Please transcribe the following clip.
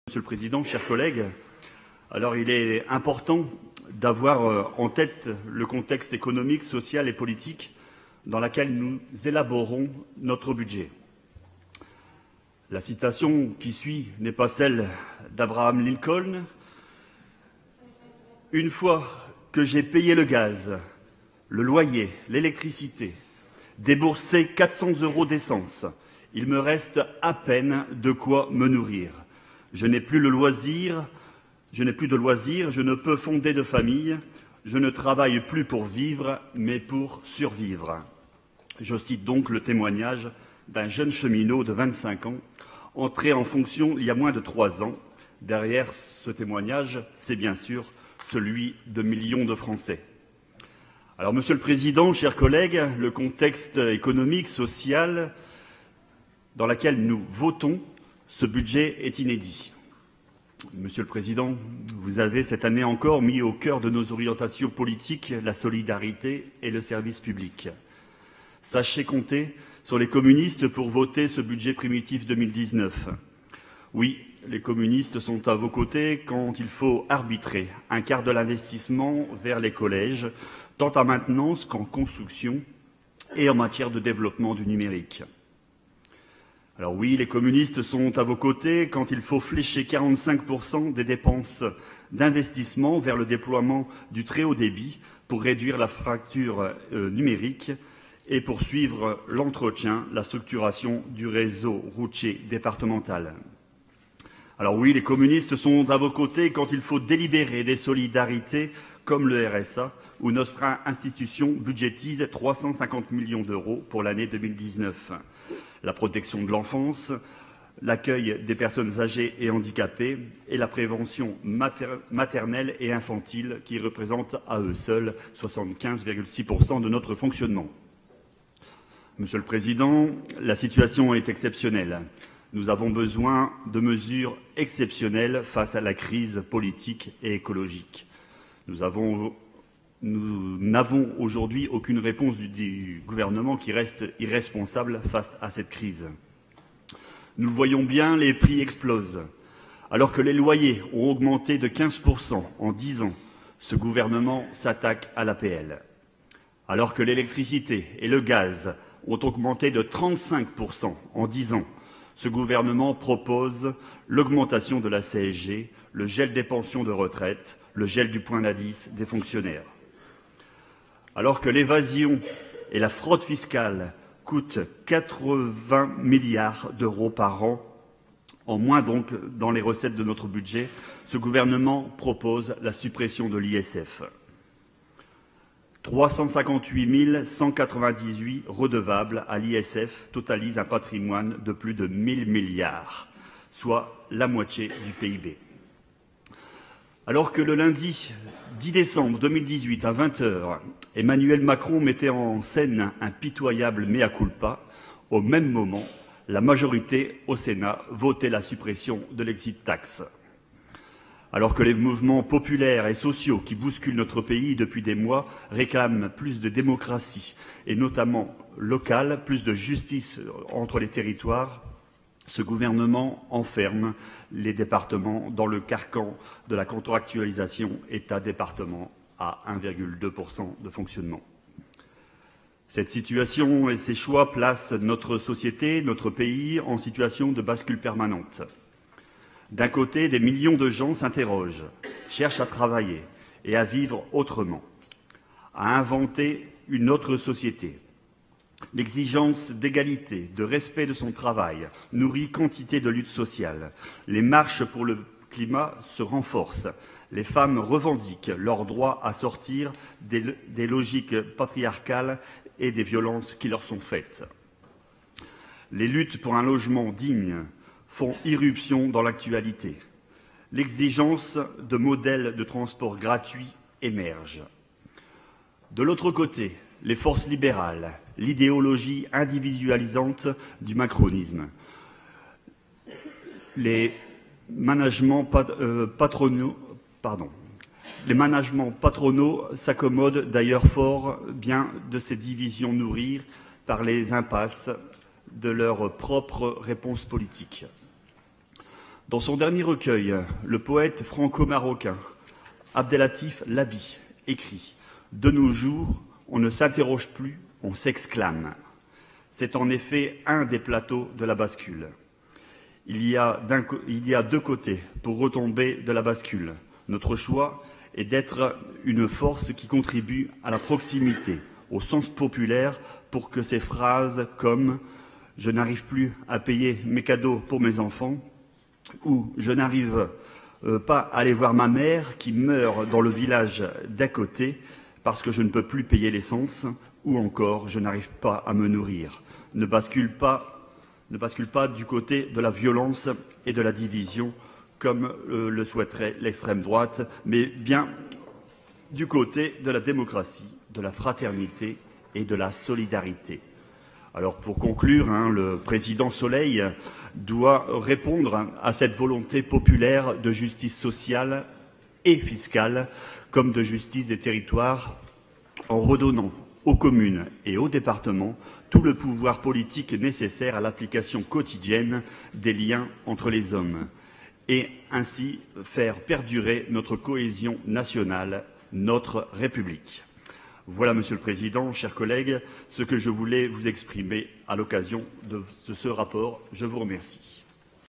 Monsieur le Président, chers collègues, alors il est important d'avoir en tête le contexte économique, social et politique dans lequel nous élaborons notre budget. La citation qui suit n'est pas celle d'Abraham Lincoln. Une fois que j'ai payé le gaz, le loyer, l'électricité, déboursé 400 € d'essence, il me reste à peine de quoi me nourrir. Je n'ai plus de loisirs, je ne peux fonder de famille, je ne travaille plus pour vivre, mais pour survivre. Je cite donc le témoignage d'un jeune cheminot de 25 ans, entré en fonction il y a moins de 3 ans. Derrière ce témoignage, c'est bien sûr celui de millions de Français. Alors, Monsieur le Président, chers collègues, le contexte économique, social dans lequel nous votons ce budget est inédit. Monsieur le Président, vous avez cette année encore mis au cœur de nos orientations politiques la solidarité et le service public. Sachez compter sur les communistes pour voter ce budget primitif 2019. Oui, les communistes sont à vos côtés quand il faut arbitrer un quart de l'investissement vers les collèges, tant en maintenance qu'en construction et en matière de développement du numérique. Alors oui, les communistes sont à vos côtés quand il faut flécher 45% des dépenses d'investissement vers le déploiement du très haut débit pour réduire la fracture numérique et poursuivre l'entretien, la structuration du réseau routier départemental. Alors oui, les communistes sont à vos côtés quand il faut délibérer des solidarités comme le RSA, où notre institution budgétise 350 millions d'euros pour l'année 2019. La protection de l'enfance, l'accueil des personnes âgées et handicapées et la prévention maternelle et infantile qui représentent à eux seuls 75,6% de notre fonctionnement. Monsieur le Président, la situation est exceptionnelle. Nous avons besoin de mesures exceptionnelles face à la crise politique et écologique. Nous n'avons aujourd'hui aucune réponse du gouvernement qui reste irresponsable face à cette crise. Nous le voyons bien, les prix explosent. Alors que les loyers ont augmenté de 15% en 10 ans, ce gouvernement s'attaque à l'APL. Alors que l'électricité et le gaz ont augmenté de 35% en 10 ans, ce gouvernement propose l'augmentation de la CSG, le gel des pensions de retraite, le gel du point d'indice des fonctionnaires. Alors que l'évasion et la fraude fiscale coûtent 80 milliards d'euros par an, en moins donc dans les recettes de notre budget, ce gouvernement propose la suppression de l'ISF. 358 198 redevables à l'ISF totalisent un patrimoine de plus de 1 000 milliards, soit la moitié du PIB. Alors que le lundi 10 décembre 2018 à 20h, Emmanuel Macron mettait en scène un pitoyable mea culpa, au même moment, la majorité au Sénat votait la suppression de l'exit tax. Alors que les mouvements populaires et sociaux qui bousculent notre pays depuis des mois réclament plus de démocratie et notamment locale, plus de justice entre les territoires, ce gouvernement enferme les départements dans le carcan de la contractualisation État-département à 1,2% de fonctionnement. Cette situation et ces choix placent notre société, notre pays, en situation de bascule permanente. D'un côté, des millions de gens s'interrogent, cherchent à travailler et à vivre autrement, à inventer une autre société. L'exigence d'égalité, de respect de son travail nourrit quantité de luttes sociales. Les marches pour le climat se renforcent. Les femmes revendiquent leur droit à sortir des logiques patriarcales et des violences qui leur sont faites. Les luttes pour un logement digne font irruption dans l'actualité. L'exigence de modèles de transport gratuits émerge. De l'autre côté, les forces libérales, l'idéologie individualisante du macronisme, les managements patronaux s'accommodent d'ailleurs fort bien de ces divisions nourries par les impasses de leurs propres réponses politiques. Dans son dernier recueil, le poète franco-marocain Abdellatif Labi écrit « De nos jours, on ne s'interroge plus, on s'exclame ». C'est en effet un des plateaux de la bascule. Il y a deux côtés pour retomber de la bascule. Notre choix est d'être une force qui contribue à la proximité, au sens populaire, pour que ces phrases comme « je n'arrive plus à payer mes cadeaux pour mes enfants » ou « je n'arrive pas à aller voir ma mère qui meurt dans le village d'à côté parce que je ne peux plus payer l'essence » ou encore « je n'arrive pas à me nourrir » ne bascule pas du côté de la violence et de la division comme le souhaiterait l'extrême droite, mais bien du côté de la démocratie, de la fraternité et de la solidarité. Alors pour conclure, le président Soleil doit répondre à cette volonté populaire de justice sociale et fiscale comme de justice des territoires en redonnant aux communes et aux départements tout le pouvoir politique nécessaire à l'application quotidienne des liens entre les hommes et ainsi faire perdurer notre cohésion nationale, notre République. Voilà, Monsieur le Président, chers collègues, ce que je voulais vous exprimer à l'occasion de ce rapport. Je vous remercie.